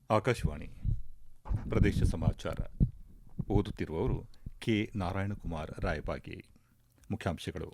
ಆಕಾಶವಾಣಿ ಪ್ರದೇಶ ಸಮಾಚಾರ ಓದುತ್ತಿರುವವರು ಕೆ ನಾರಾಯಣಕುಮಾರ್ ರಾಯಬಾಗಿ. ಮುಖ್ಯಾಂಶಗಳು: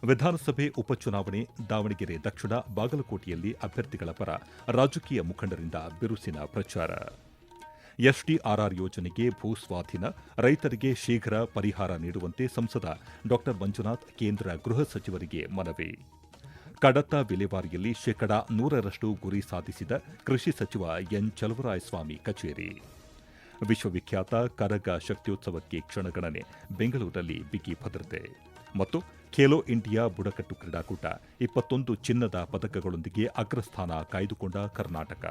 ವಿಧಾನಸಭೆ ಉಪಚುನಾವಣೆ, ದಾವಣಗೆರೆ ದಕ್ಷಿಣ, ಬಾಗಲಕೋಟೆಯಲ್ಲಿ ಅಭ್ಯರ್ಥಿಗಳ ಪರ ರಾಜಕೀಯ ಮುಖಂಡರಿಂದ ಬಿರುಸಿನ ಪ್ರಚಾರ. ಎಸ್ಡಿಆರ್ಆರ್ ಯೋಜನೆಗೆ ಭೂ ಸ್ವಾಧೀನ, ರೈತರಿಗೆ ಶೀಘ್ರ ಪರಿಹಾರ ನೀಡುವಂತೆ ಸಂಸದ ಡಾ ಮಂಜುನಾಥ್ ಕೇಂದ್ರ ಗೃಹ ಸಚಿವರಿಗೆ ಮನವಿ. ಕಡತ ವಿಲೇವಾರಿಯಲ್ಲಿ ಶೇಕಡಾ 100ರಷ್ಟು ಗುರಿ ಸಾಧಿಸಿದ ಕೃಷಿ ಸಚಿವ ಎನ್ ಚಲುವರಾಯಸ್ವಾಮಿ ಕಚೇರಿ. ವಿಶ್ವವಿಖ್ಯಾತ ಕರಗ ಶಕ್ತ್ಯೋತ್ಸವಕ್ಕೆ ಕ್ಷಣಗಣನೆ, ಬೆಂಗಳೂರಲ್ಲಿ ಬಿಗಿ ಭದ್ರತೆ. ಮತ್ತು ಖೇಲೋ ಇಂಡಿಯಾ ಬುಡಕಟ್ಟು ಕ್ರೀಡಾಕೂಟ, 21 ಚಿನ್ನದ ಪದಕಗಳೊಂದಿಗೆ ಅಗ್ರಸ್ಥಾನ ಕಾಯ್ದುಕೊಂಡ ಕರ್ನಾಟಕ.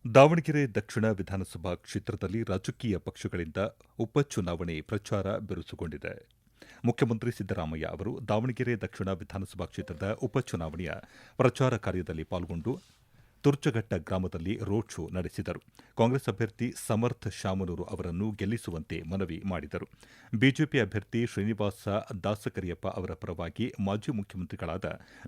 ದಾವಣಗೆರೆ ದಕ್ಷಿಣ ವಿಧಾನಸಭಾ ಕ್ಷೇತ್ರದಲ್ಲಿ ರಾಜಕೀಯ ಪಕ್ಷಗಳಿಂದ ಉಪಚುನಾವಣೆ ಪ್ರಚಾರ ಬಿರುಸುಗೊಂಡಿದೆ. ಮುಖ್ಯಮಂತ್ರಿ ಸಿದ್ದರಾಮಯ್ಯ ಅವರು ದಾವಣಗೆರೆ ದಕ್ಷಿಣ ವಿಧಾನಸಭಾ ಕ್ಷೇತ್ರದ ಉಪಚುನಾವಣೆಯ ಪ್ರಚಾರ ಕಾರ್ಯದಲ್ಲಿ ಪಾಲ್ಗೊಂಡು ತುರ್ಚಘಟ್ಟ ಗ್ರಾಮದಲ್ಲಿ ರೋಡ್ ಶೋ ನಡೆಸಿದರು. ಕಾಂಗ್ರೆಸ್ ಅಭ್ಯರ್ಥಿ ಸಮರ್ಥ ಶಾಮನೂರು ಅವರನ್ನು ಗೆಲ್ಲಿಸುವಂತೆ ಮನವಿ ಮಾಡಿದರು. ಬಿಜೆಪಿ ಅಭ್ಯರ್ಥಿ ಶ್ರೀನಿವಾಸ ದಾಸಕರಿಯಪ್ಪ ಅವರ ಪರವಾಗಿ ಮಾಜಿ ಮುಖ್ಯಮಂತ್ರಿಗಳಾದ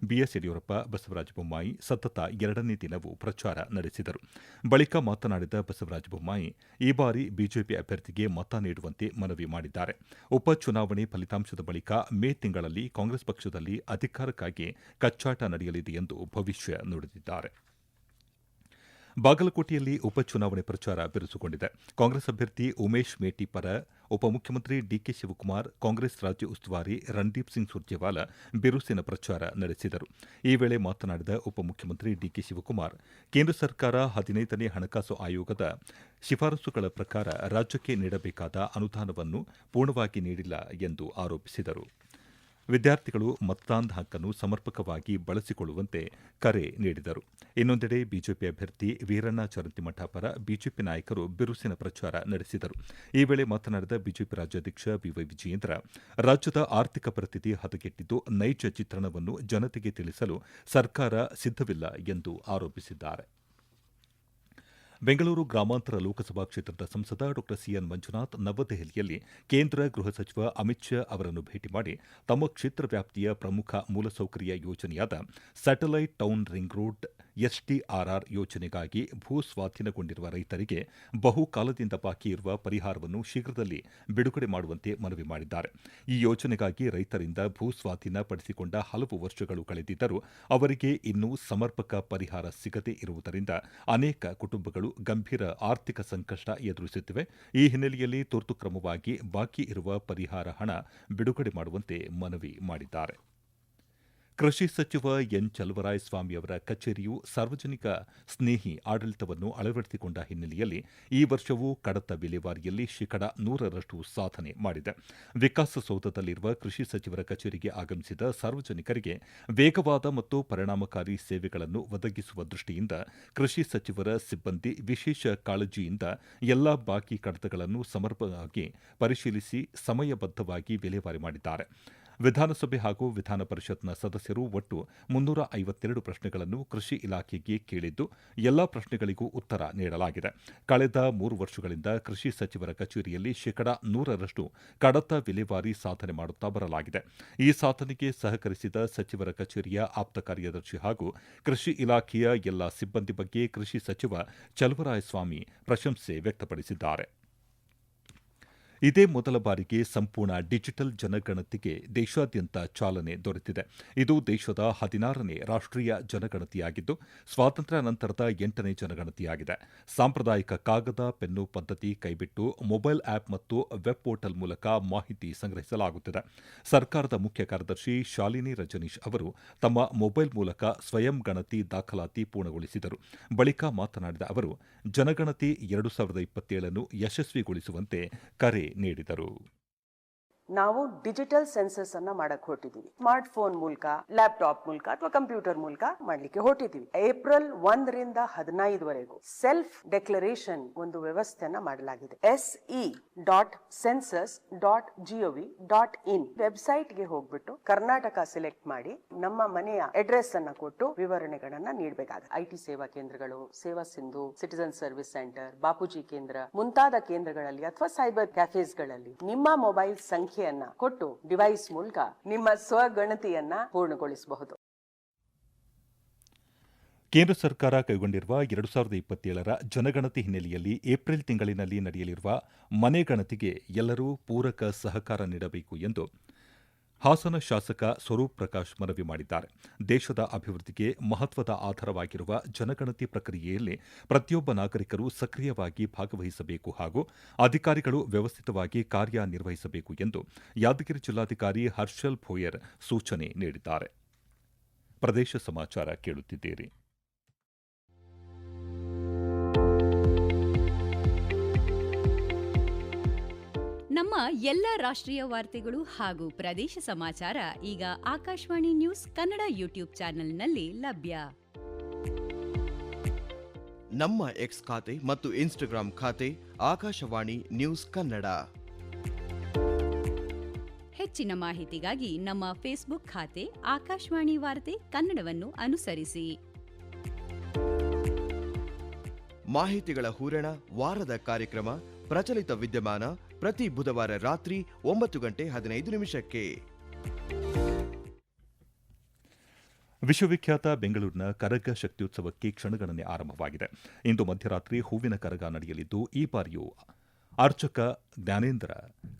ಬಿಎಸ್ ಯಡಿಯೂರಪ್ಪ, ಬಸವರಾಜ ಬೊಮ್ಮಾಯಿ ಸತತ 2ನೇ ದಿನವೂ ಪ್ರಚಾರ ನಡೆಸಿದರು. ಬಳಿಕ ಮಾತನಾಡಿದ ಬಸವರಾಜ ಬೊಮ್ಮಾಯಿ, ಈ ಬಾರಿ ಬಿಜೆಪಿ ಅಭ್ಯರ್ಥಿಗೆ ಮತ ನೀಡುವಂತೆ ಮನವಿ ಮಾಡಿದ್ದಾರೆ. ಉಪಚುನಾವಣೆ ಫಲಿತಾಂಶದ ಬಳಿಕ ಮೇ ತಿಂಗಳಲ್ಲಿ ಕಾಂಗ್ರೆಸ್ ಪಕ್ಷದಲ್ಲಿ ಅಧಿಕಾರಕ್ಕಾಗಿ ಕಚ್ಚಾಟ ನಡೆಯಲಿದೆ ಎಂದು ಭವಿಷ್ಯ ನುಡಿದಿದ್ದಾರೆ. ಬಾಗಲಕೋಟೆಯಲ್ಲಿ ಉಪಚುನಾವಣೆ ಪ್ರಚಾರ ಬಿರುಸುಗೊಂಡಿದೆ. ಕಾಂಗ್ರೆಸ್ ಅಭ್ಯರ್ಥಿ ಉಮೇಶ್ ಮೇಟಿ ಪರ ಉಪಮುಖ್ಯಮಂತ್ರಿ ಡಿಕೆ ಶಿವಕುಮಾರ್, ಕಾಂಗ್ರೆಸ್ ರಾಜ್ಯ ಉಸ್ತುವಾರಿ ರಣದೀಪ್ ಸಿಂಗ್ ಸುರ್ಜೇವಾಲಾ ಬಿರುಸಿನ ಪ್ರಚಾರ ನಡೆಸಿದರು. ಈ ವೇಳೆ ಮಾತನಾಡಿದ ಉಪಮುಖ್ಯಮಂತ್ರಿ ಡಿಕೆ ಶಿವಕುಮಾರ್, ಕೇಂದ್ರ ಸರ್ಕಾರ 15ನೇ ಹಣಕಾಸು ಆಯೋಗದ ಶಿಫಾರಸುಗಳ ಪ್ರಕಾರ ರಾಜ್ಯಕ್ಕೆ ನೀಡಬೇಕಾದ ಅನುದಾನವನ್ನು ಪೂರ್ಣವಾಗಿ ನೀಡಿಲ್ಲ ಎಂದು ಆರೋಪಿಸಿದರು. ವಿದ್ಯಾರ್ಥಿಗಳು ಮತದಾನದ ಹಕ್ಕನ್ನು ಸಮರ್ಪಕವಾಗಿ ಬಳಸಿಕೊಳ್ಳುವಂತೆ ಕರೆ ನೀಡಿದರು. ಇನ್ನೊಂದೆಡೆ ಬಿಜೆಪಿ ಅಭ್ಯರ್ಥಿ ವೀರಣ್ಣ ಚರಂತಿಮಠ ಪರ ಬಿಜೆಪಿ ನಾಯಕರು ಬಿರುಸಿನ ಪ್ರಚಾರ ನಡೆಸಿದರು. ಈ ವೇಳೆ ಮಾತನಾಡಿದ ಬಿಜೆಪಿ ರಾಜ್ಯಾಧ್ಯಕ್ಷ ಬಿವೈ ವಿಜಯೇಂದ್ರ, ರಾಜ್ಯದ ಆರ್ಥಿಕ ಪರಿಸ್ಥಿತಿ ಹದಗೆಟ್ಟಿದ್ದು, ನೈಜ ಚಿತ್ರಣವನ್ನು ಜನತೆಗೆ ತಿಳಿಸಲು ಸರ್ಕಾರ ಸಿದ್ದವಿಲ್ಲ ಎಂದು ಆರೋಪಿಸಿದ್ದಾರೆ. ಬೆಂಗಳೂರು ಗ್ರಾಮಾಂತರ ಲೋಕಸಭಾ ಕ್ಷೇತ್ರದ ಸಂಸದ ಡಾ ಸಿಎನ್ ಮಂಜುನಾಥ್ ನವದೆಹಲಿಯಲ್ಲಿ ಕೇಂದ್ರ ಗೃಹ ಸಚಿವ ಅಮಿತ್ ಶಾ ಅವರನ್ನು ಭೇಟಿ ಮಾಡಿ ತಮ್ಮ ಕ್ಷೇತ್ರ ವ್ಯಾಪ್ತಿಯ ಪ್ರಮುಖ ಮೂಲಸೌಕರ್ಯ ಯೋಜನೆಯಾದ ಸ್ಯಾಟಲೈಟ್ ಟೌನ್ ರಿಂಗ್ ರೋಡ್ ಎಸ್ಡಿಆರ್ಆರ್ ಯೋಜನೆಗಾಗಿ ಭೂ ಸ್ವಾಧೀನಗೊಂಡಿರುವ ರೈತರಿಗೆ ಬಹುಕಾಲದಿಂದ ಬಾಕಿ ಇರುವ ಪರಿಹಾರವನ್ನು ಶೀಘ್ರದಲ್ಲಿ ಬಿಡುಗಡೆ ಮಾಡುವಂತೆ ಮನವಿ ಮಾಡಿದ್ದಾರೆ. ಈ ಯೋಜನೆಗಾಗಿ ರೈತರಿಂದ ಭೂ ಸ್ವಾಧೀನ ಪಡಿಸಿಕೊಂಡ ಹಲವು ವರ್ಷಗಳು ಕಳೆದಿದ್ದರೂ ಅವರಿಗೆ ಇನ್ನೂ ಸಮರ್ಪಕ ಪರಿಹಾರ ಸಿಗದೇ ಇರುವುದರಿಂದ ಅನೇಕ ಕುಟುಂಬಗಳು ಗಂಭೀರ ಆರ್ಥಿಕ ಸಂಕಷ್ಟ ಎದುರಿಸುತ್ತಿವೆ. ಈ ಹಿನ್ನೆಲೆಯಲ್ಲಿ ತುರ್ತು ಕ್ರಮವಾಗಿ ಬಾಕಿ ಇರುವ ಪರಿಹಾರ ಹಣ ಬಿಡುಗಡೆ ಮಾಡುವಂತೆ ಮನವಿ ಮಾಡಿದ್ದಾರೆ. ಕೃಷಿ ಸಚಿವ ಎನ್ ಚಲುವರಾಯಸ್ವಾಮಿ ಅವರ ಕಚೇರಿಯು ಸಾರ್ವಜನಿಕ ಸ್ನೇಹಿ ಆಡಳಿತವನ್ನು ಅಳವಡಿಸಿಕೊಂಡ ಹಿನ್ನೆಲೆಯಲ್ಲಿ ಈ ವರ್ಷವೂ ಕಡತ ವಿಲೇವಾರಿಯಲ್ಲಿ ಶೇಕಡಾ 100ರಷ್ಟು ಸಾಧನೆ ಮಾಡಿದೆ. ವಿಕಾಸಸೌಧದಲ್ಲಿರುವ ಕೃಷಿ ಸಚಿವರ ಕಚೇರಿಗೆ ಆಗಮಿಸಿದ ಸಾರ್ವಜನಿಕರಿಗೆ ವೇಗವಾದ ಮತ್ತು ಪರಿಣಾಮಕಾರಿ ಸೇವೆಗಳನ್ನು ಒದಗಿಸುವ ದೃಷ್ಟಿಯಿಂದ ಕೃಷಿ ಸಚಿವರ ಸಿಬ್ಬಂದಿ ವಿಶೇಷ ಕಾಳಜಿಯಿಂದ ಎಲ್ಲಾ ಬಾಕಿ ಕಡತಗಳನ್ನು ಸಮರ್ಪಕವಾಗಿ ಪರಿಶೀಲಿಸಿ ಸಮಯಬದ್ಧವಾಗಿ ವಿಲೇವಾರಿ ಮಾಡಿದ್ದಾರೆ. ವಿಧಾನಸಭೆ ಹಾಗೂ ವಿಧಾನ ಪರಿಷತ್ನ ಸದಸ್ಯರು ಒಟ್ಟು 352 ಪ್ರಶ್ನೆಗಳನ್ನು ಕೃಷಿ ಇಲಾಖೆಗೆ ಕೇಳಿದ್ದು, ಎಲ್ಲಾ ಪ್ರಶ್ನೆಗಳಿಗೂ ಉತ್ತರ ನೀಡಲಾಗಿದೆ. ಕಳೆದ 3 ವರ್ಷಗಳಿಂದ ಕೃಷಿ ಸಚಿವರ ಕಚೇರಿಯಲ್ಲಿ ಶೇಕಡಾ 100ರಷ್ಟು ಕಡತ ವಿಲೇವಾರಿ ಸಾಧನೆ ಮಾಡುತ್ತಾ ಬರಲಾಗಿದೆ. ಈ ಸಾಧನೆಗೆ ಸಹಕರಿಸಿದ ಸಚಿವರ ಕಚೇರಿಯ ಆಪ್ತ ಕಾರ್ಯದರ್ಶಿ ಹಾಗೂ ಕೃಷಿ ಇಲಾಖೆಯ ಎಲ್ಲಾ ಸಿಬ್ಬಂದಿ ಬಗ್ಗೆ ಕೃಷಿ ಸಚಿವ ಚಲುವರಾಯಸ್ವಾಮಿ ಪ್ರಶಂಸೆ ವ್ಯಕ್ತಪಡಿಸಿದ್ದಾರೆ. ಇದೇ ಮೊದಲ ಬಾರಿಗೆ ಸಂಪೂರ್ಣ ಡಿಜಿಟಲ್ ಜನಗಣತಿಗೆ ದೇಶಾದ್ಯಂತ ಚಾಲನೆ ದೊರೆತಿದೆ. ಇದು ದೇಶದ 16ನೇ ರಾಷ್ಟೀಯ ಜನಗಣತಿಯಾಗಿದ್ದು, ಸ್ವಾತಂತ್ರ್ಯ ನಂತರದ 8ನೇ ಜನಗಣತಿಯಾಗಿದೆ. ಸಾಂಪ್ರದಾಯಿಕ ಕಾಗದ ಪೆನ್ನು ಪದ್ಧತಿ ಕೈಬಿಟ್ಟು ಮೊಬೈಲ್ ಆಪ್ ಮತ್ತು ವೆಬ್ ಪೋರ್ಟಲ್ ಮೂಲಕ ಮಾಹಿತಿ ಸಂಗ್ರಹಿಸಲಾಗುತ್ತಿದೆ. ಸರ್ಕಾರದ ಮುಖ್ಯ ಕಾರ್ಯದರ್ಶಿ ಶಾಲಿನಿ ರಜನೀಶ್ ಅವರು ತಮ್ಮ ಮೊಬೈಲ್ ಮೂಲಕ ಸ್ವಯಂ ಗಣತಿ ದಾಖಲಾತಿ ಪೂರ್ಣಗೊಳಿಸಿದರು. ಬಳಿಕ ಮಾತನಾಡಿದ ಅವರು, ಜನಗಣತಿ 2027 ಯಶಸ್ವಿಗೊಳಿಸುವಂತೆ ಕರೆ ನೀಡಿದರು. ನಾವು ಡಿಜಿಟಲ್ ಸೆನ್ಸಸ್ ಅನ್ನ ಮಾಡಕ್ ಹೊರಟಿದೀವಿ. ಸ್ಮಾರ್ಟ್ ಫೋನ್ ಮೂಲಕ, ಲ್ಯಾಪ್ಟಾಪ್ ಮೂಲಕ ಅಥವಾ ಕಂಪ್ಯೂಟರ್ ಮೂಲಕ ಮಾಡ್ಲಿಕ್ಕೆ ಹೊರಟಿದೀವಿ. ಏಪ್ರಿಲ್ 1 ರಿಂದ 15 ವರೆಗೂ ಸೆಲ್ಫ್ ಡೆಕ್ಲರೇಷನ್ ಒಂದು ವ್ಯವಸ್ಥೆಯನ್ನ ಮಾಡಲಾಗಿದೆ. se.census.gov.in ವೆಬ್ಸೈಟ್ ಗೆ ಹೋಗ್ಬಿಟ್ಟು ಕರ್ನಾಟಕ ಸೆಲೆಕ್ಟ್ ಮಾಡಿ ನಮ್ಮ ಮನೆಯ ಅಡ್ರೆಸ್ ಅನ್ನ ಕೊಟ್ಟು ವಿವರಣೆಗಳನ್ನ ನೀಡಬೇಕಾಗುತ್ತೆ. ಐಟಿ ಸೇವಾ ಕೇಂದ್ರಗಳು, ಸೇವಾ Sindhu, citizen service centre, Bapuji ಕೇಂದ್ರ ಮುಂತಾದ ಕೇಂದ್ರಗಳಲ್ಲಿ ಅಥವಾ ಸೈಬರ್ ಕ್ಯಾಫೇಸ್ಗಳಲ್ಲಿ ನಿಮ್ಮ ಮೊಬೈಲ್ ಸಂಖ್ಯೆಯನ್ನ ಕೊಟ್ಟು ಡಿವೈಸ್ ಮೂಲಕ ನಿಮ್ಮ ಸ್ವಗಣತಿಯನ್ನ ಪೂರ್ಣಗೊಳಿಸಬಹುದು. ಕೇಂದ್ರ ಸರ್ಕಾರ ಕೈಗೊಂಡಿರುವ 2027ರ ಜನಗಣತಿ ಹಿನ್ನೆಲೆಯಲ್ಲಿ ಏಪ್ರಿಲ್ ತಿಂಗಳಿನಲ್ಲಿ ನಡೆಯಲಿರುವ ಮನೆಗಣತಿಗೆ ಎಲ್ಲರೂ ಪೂರಕ ಸಹಕಾರ ನೀಡಬೇಕು ಎಂದು ಹಾಸನ ಶಾಸಕ ಸ್ವರೂಪ್ ಪ್ರಕಾಶ್ ಮನವಿ ಮಾಡಿದ್ದಾರೆ. ದೇಶದ ಅಭಿವೃದ್ಧಿಗೆ ಮಹತ್ವದ ಆಧಾರವಾಗಿರುವ ಜನಗಣತಿ ಪ್ರಕ್ರಿಯೆಯಲ್ಲಿ ಪ್ರತಿಯೊಬ್ಬ ನಾಗರಿಕರು ಸಕ್ರಿಯವಾಗಿ ಭಾಗವಹಿಸಬೇಕು ಹಾಗೂ ಅಧಿಕಾರಿಗಳು ವ್ಯವಸ್ಥಿತವಾಗಿ ಕಾರ್ಯನಿರ್ವಹಿಸಬೇಕು ಎಂದು ಯಾದಗಿರಿ ಜಿಲ್ಲಾಧಿಕಾರಿ ಹರ್ಷಲ್ ಭೋಯರ್ ಸೂಚನೆ ನೀಡಿದ್ದಾರೆ. ಪ್ರದೇಶ ಸಮಾಚಾರ ಕೇಳುತ್ತಿದ್ದೀರಿ. ನಮ್ಮ ಎಲ್ಲ ರಾಷ್ಟ್ರೀಯ ವಾರ್ತೆಗಳು ಹಾಗೂ ಪ್ರದೇಶ ಸಮಾಚಾರ ಈಗ ಆಕಾಶವಾಣಿ ನ್ಯೂಸ್ ಕನ್ನಡ ಯೂಟ್ಯೂಬ್ ಚಾನೆಲ್ನಲ್ಲಿ ಲಭ್ಯ. ನಮ್ಮ ಎಕ್ಸ್ ಖಾತೆ ಮತ್ತು ಇನ್ಸ್ಟಾಗ್ರಾಂ ಖಾತೆ ಆಕಾಶವಾಣಿ ನ್ಯೂಸ್ ಕನ್ನಡ. ಹೆಚ್ಚಿನ ಮಾಹಿತಿಗಾಗಿ ನಮ್ಮ ಫೇಸ್ಬುಕ್ ಖಾತೆ ಆಕಾಶವಾಣಿ ವಾರ್ತೆ ಕನ್ನಡವನ್ನು ಅನುಸರಿಸಿ. ಮಾಹಿತಿಗಳ ಹೂರಣ, ವಾರದ ಕಾರ್ಯಕ್ರಮ, ಪ್ರಚಲಿತ ವಿದ್ಯಮಾನ ಪ್ರತಿ ಬುಧವಾರ ರಾತ್ರಿ 9:15 ವಿಶ್ವವಿಖ್ಯಾತ ಬೆಂಗಳೂರಿನ ಕರಗ ಶಕ್ತ್ಯೋತ್ಸವಕ್ಕೆ ಕ್ಷಣಗಣನೆ ಆರಂಭವಾಗಿದೆ. ಇಂದು ಮಧ್ಯರಾತ್ರಿ ಹೂವಿನ ಕರಗ ನಡೆಯಲಿದ್ದು, ಈ ಬಾರಿಯೂ ಅರ್ಚಕ ಜ್ಞಾನೇಂದ್ರ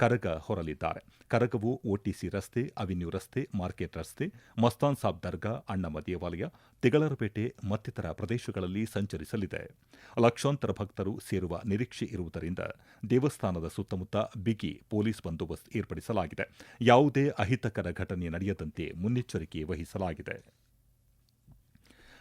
ಕರಗ ಹೊರಲಿದ್ದಾರೆ. ಕರಗವು ಒಟಿಸಿ ರಸ್ತೆ, ಅವೆನ್ಯೂ ರಸ್ತೆ, ಮಾರ್ಕೆಟ್ ರಸ್ತೆ, ಮಸ್ತಾನ್ ಸಾಬ್ ದರ್ಗಾ, ಅಣ್ಣಮ್ಮ ದೇವಾಲಯ, ತಿಗಳರಪೇಟೆ ಮತ್ತಿತರ ಪ್ರದೇಶಗಳಲ್ಲಿ ಸಂಚರಿಸಲಿದೆ. ಲಕ್ಷಾಂತರ ಭಕ್ತರು ಸೇರುವ ನಿರೀಕ್ಷೆ ಇರುವುದರಿಂದ ದೇವಸ್ಥಾನದ ಸುತ್ತಮುತ್ತ ಬಿಗಿ ಪೊಲೀಸ್ ಬಂದೋಬಸ್ತ್ ಏರ್ಪಡಿಸಲಾಗಿದೆ. ಯಾವುದೇ ಅಹಿತಕರ ಘಟನೆ ನಡೆಯದಂತೆ ಮುನ್ನೆಚ್ಚರಿಕೆ ವಹಿಸಲಾಗಿದೆ.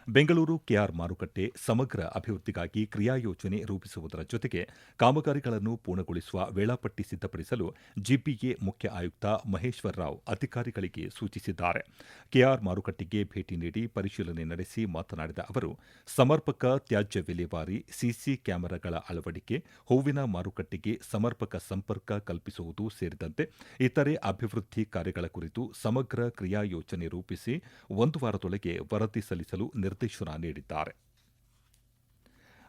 ಬೆಂಗಳೂರು ಕೆಆರ್ ಮಾರುಕಟ್ಟೆ ಸಮಗ್ರ ಅಭಿವೃದ್ಧಿಗಾಗಿ ಕ್ರಿಯಾಯೋಜನೆ ರೂಪಿಸುವುದರ ಜೊತೆಗೆ ಕಾಮಗಾರಿಗಳನ್ನು ಪೂರ್ಣಗೊಳಿಸುವ ವೇಳಾಪಟ್ಟಿ ಸಿದ್ದಪಡಿಸಲು ಜಿಪಿಎ ಮುಖ್ಯ ಆಯುಕ್ತ ಮಹೇಶ್ವರ್ ರಾವ್ ಅಧಿಕಾರಿಗಳಿಗೆ ಸೂಚಿಸಿದ್ದಾರೆ. ಕೆಆರ್ ಮಾರುಕಟ್ಟೆಗೆ ಭೇಟಿ ನೀಡಿ ಪರಿಶೀಲನೆ ನಡೆಸಿ ಮಾತನಾಡಿದ ಅವರು, ಸಮರ್ಪಕ ತ್ಯಾಜ್ಯ ವಿಲೇವಾರಿ, ಸಿಸಿ ಕ್ಯಾಮೆರಾಗಳ ಅಳವಡಿಕೆ, ಹೂವಿನ ಮಾರುಕಟ್ಟೆಗೆ ಸಮರ್ಪಕ ಸಂಪರ್ಕ ಕಲ್ಪಿಸುವುದು ಸೇರಿದಂತೆ ಇತರೆ ಅಭಿವೃದ್ಧಿ ಕಾರ್ಯಗಳ ಕುರಿತು ಸಮಗ್ರ ಕ್ರಿಯಾಯೋಜನೆ ರೂಪಿಸಿ 1 ವಾರದೊಳಗೆ ವರದಿ ಸಲ್ಲಿಸಲು ನಿರ್ದೇಶನ ನೀಡಿದ್ದಾರೆ.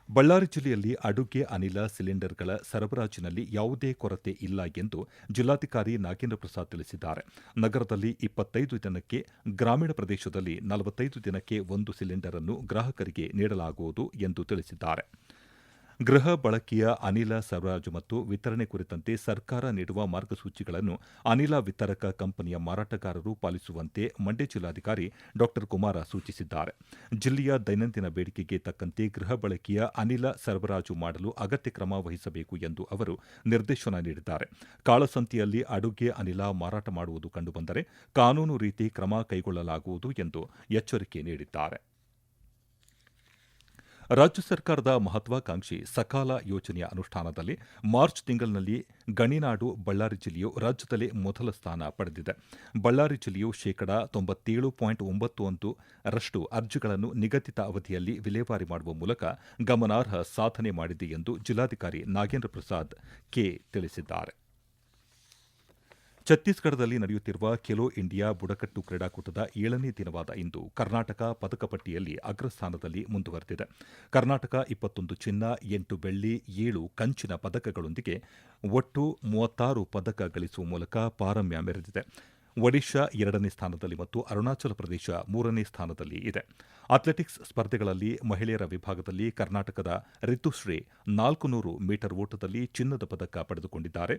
ಬಳ್ಳಾರಿ ಜಿಲ್ಲೆಯಲ್ಲಿ ಅಡುಗೆ ಅನಿಲ ಸಿಲಿಂಡರ್ಗಳ ಸರಬರಾಜಿನಲ್ಲಿ ಯಾವುದೇ ಕೊರತೆ ಇಲ್ಲ ಎಂದು ಜಿಲ್ಲಾಧಿಕಾರಿ ನಾಗೇಂದ್ರ ಪ್ರಸಾದ್ ತಿಳಿಸಿದ್ದಾರೆ. ನಗರದಲ್ಲಿ 25 ದಿನಕ್ಕೆ, ಗ್ರಾಮೀಣ ಪ್ರದೇಶದಲ್ಲಿ 45 ದಿನಕ್ಕೆ 1 ಸಿಲಿಂಡರ್ ಅನ್ನು ಗ್ರಾಹಕರಿಗೆ ನೀಡಲಾಗುವುದು ಎಂದು ತಿಳಿಸಿದ್ದಾರೆ. ಗೃಹ ಬಳಕೆಯ ಅನಿಲ ಸರಬರಾಜು ಮತ್ತು ವಿತರಣೆ ಕುರಿತಂತೆ ಸರ್ಕಾರ ನೀಡುವ ಮಾರ್ಗಸೂಚಿಗಳನ್ನು ಅನಿಲ ವಿತರಕ ಕಂಪನಿಯ ಮಾರಾಟಗಾರರು ಪಾಲಿಸುವಂತೆ ಮಂಡ್ಯ ಜಿಲ್ಲಾಧಿಕಾರಿ ಡಾ ಕುಮಾರ ಸೂಚಿಸಿದ್ದಾರೆ. ಜಿಲ್ಲೆಯ ದೈನಂದಿನ ಬೇಡಿಕೆಗೆ ತಕ್ಕಂತೆ ಗೃಹ ಬಳಕೆಯ ಅನಿಲ ಸರಬರಾಜು ಮಾಡಲು ಅಗತ್ಯ ಕ್ರಮ ವಹಿಸಬೇಕು ಎಂದು ಅವರು ನಿರ್ದೇಶನ ನೀಡಿದ್ದಾರೆ. ಕಾಳಸಂತೆಯಲ್ಲಿ ಅಡುಗೆ ಅನಿಲ ಮಾರಾಟ ಮಾಡುವುದು ಕಂಡುಬಂದರೆ ಕಾನೂನು ರೀತಿ ಕ್ರಮ ಕೈಗೊಳ್ಳಲಾಗುವುದು ಎಂದು ಎಚ್ಚರಿಕೆ ನೀಡಿದ್ದಾರೆ. ರಾಜ್ಯ ಸರ್ಕಾರದ ಮಹತ್ವಾಕಾಂಕ್ಷಿ ಸಕಾಲ ಯೋಜನೆಯ ಅನುಷ್ಠಾನದಲ್ಲಿ ಮಾರ್ಚ್ ತಿಂಗಳಿನಲ್ಲಿ ಗಣಿನಾಡು ಬಳ್ಳಾರಿ ಜಿಲ್ಲೆಯು ರಾಜ್ಯದಲ್ಲೇ ಮೊದಲ ಸ್ಥಾನ ಪಡೆದಿದೆ. ಬಳ್ಳಾರಿ ಜಿಲ್ಲೆಯು ಶೇಕಡಾ 97.91% ಅರ್ಜಿಗಳನ್ನು ನಿಗದಿತ ಅವಧಿಯಲ್ಲಿ ವಿಲೇವಾರಿ ಮಾಡುವ ಮೂಲಕ ಗಮನಾರ್ಹ ಸಾಧನೆ ಮಾಡಿದೆ ಎಂದು ಜಿಲ್ಲಾಧಿಕಾರಿ ನಾಗೇಂದ್ರ ಪ್ರಸಾದ್ ಕೆ ತಿಳಿಸಿದ್ದಾರೆ. ಛತ್ತೀಸ್ಗಢದಲ್ಲಿ ನಡೆಯುತ್ತಿರುವ ಖೇಲೋ ಇಂಡಿಯಾ ಬುಡಕಟ್ಟು ಕ್ರೀಡಾಕೂಟದ 7ನೇ ದಿನವಾದ ಇಂದು ಕರ್ನಾಟಕ ಪದಕ ಪಟ್ಟಿಯಲ್ಲಿ ಅಗ್ರಸ್ಥಾನದಲ್ಲಿ ಮುಂದುವರೆದಿದೆ. ಕರ್ನಾಟಕ 21 ಚಿನ್ನ, 8 ಬೆಳ್ಳಿ, 7 ಕಂಚಿನ ಪದಕಗಳೊಂದಿಗೆ ಒಟ್ಟು 36 ಪದಕ ಗಳಿಸುವ ಮೂಲಕ ಪಾರಮ್ಯ ಮೆರೆದಿದೆ. ಒಡಿಶಾ 2ನೇ ಸ್ಥಾನದಲ್ಲಿ ಮತ್ತು ಅರುಣಾಚಲ ಪ್ರದೇಶ 3ನೇ ಸ್ಥಾನದಲ್ಲಿ ಇದೆ. ಅಥ್ಲೆಟಿಕ್ಸ್ ಸ್ಪರ್ಧೆಗಳಲ್ಲಿ ಮಹಿಳೆಯರ ವಿಭಾಗದಲ್ಲಿ ಕರ್ನಾಟಕದ ರಿತುಶ್ರೀ 400 ಮೀಟರ್ ಓಟದಲ್ಲಿ ಚಿನ್ನದ ಪದಕ ಪಡೆದುಕೊಂಡಿದ್ದಾರೆ.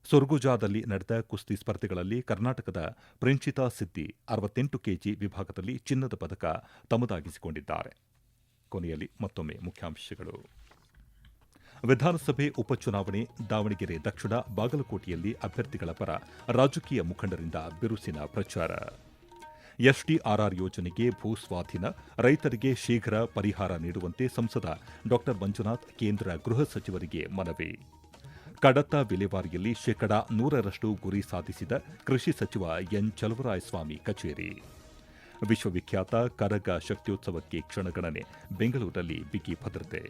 ಸುರ್ಗುಜಾದಲ್ಲಿ ನಡೆದ ಕುಸ್ತಿ ಸ್ಪರ್ಧೆಗಳಲ್ಲಿ ಕರ್ನಾಟಕದ ಪ್ರಿನ್ಚಿತಾ ಸಿದ್ದಿ 68 ಕೆಜಿ ವಿಭಾಗದಲ್ಲಿ ಚಿನ್ನದ ಪದಕ ತಮ್ಮದಾಗಿಸಿಕೊಂಡಿದ್ದಾರೆ. ಕೊನೆಯಲ್ಲಿ ಮತ್ತೊಮ್ಮೆ ಮುಖ್ಯಾಂಶಗಳು. ವಿಧಾನಸಭೆ ಉಪಚುನಾವಣೆ, ದಾವಣಗೆರೆ ದಕ್ಷಿಣ, ಬಾಗಲಕೋಟೆಯಲ್ಲಿ ಅಭ್ಯರ್ಥಿಗಳ ಪರ ರಾಜಕೀಯ ಮುಖಂಡರಿಂದ ಬಿರುಸಿನ ಪ್ರಚಾರ. ಎಸ್ಡಿಆರ್ಆರ್ ಯೋಜನೆಗೆ ಭೂ ಸ್ವಾಧೀನ, ರೈತರಿಗೆ ಶೀಘ್ರ ಪರಿಹಾರ ನೀಡುವಂತೆ ಸಂಸದ ಡಾ ಮಂಜುನಾಥ್ ಕೇಂದ್ರ ಗೃಹ ಸಚಿವರಿಗೆ ಮನವಿ. ಕಡತ ವಿಲೇವಾರಿಯಲ್ಲಿ ಶೇಕಡಾ 100% ಗುರಿ ಸಾಧಿಸಿದ ಕೃಷಿ ಸಚಿವ ಎನ್ ಚಲುವರಾಯಸ್ವಾಮಿ ಕಚೇರಿ. ವಿಶ್ವವಿಖ್ಯಾತ ಕರಗ ಶಕ್ತ್ಯೋತ್ಸವಕ್ಕೆ ಕ್ಷಣಗಣನೆ, ಬೆಂಗಳೂರಲ್ಲಿ ಬಿಗಿ ಭದ್ರತೆ.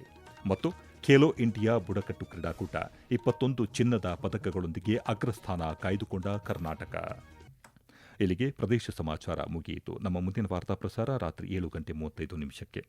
ಮತ್ತು ಖೇಲೋ ಇಂಡಿಯಾ ಬುಡಕಟ್ಟು ಕ್ರೀಡಾಕೂಟ, 21 ಚಿನ್ನದ ಪದಕಗಳೊಂದಿಗೆ ಅಗ್ರಸ್ಥಾನ ಕಾಯ್ದುಕೊಂಡ ಕರ್ನಾಟಕ. ಇಲ್ಲಿಗೆ ಪ್ರದೇಶ ಸಮಾಚಾರ ಮುಗಿಯಿತು. ನಮ್ಮ ಮುಂದಿನ ವಾರ್ತಾ ಪ್ರಸಾರ ರಾತ್ರಿ 7:35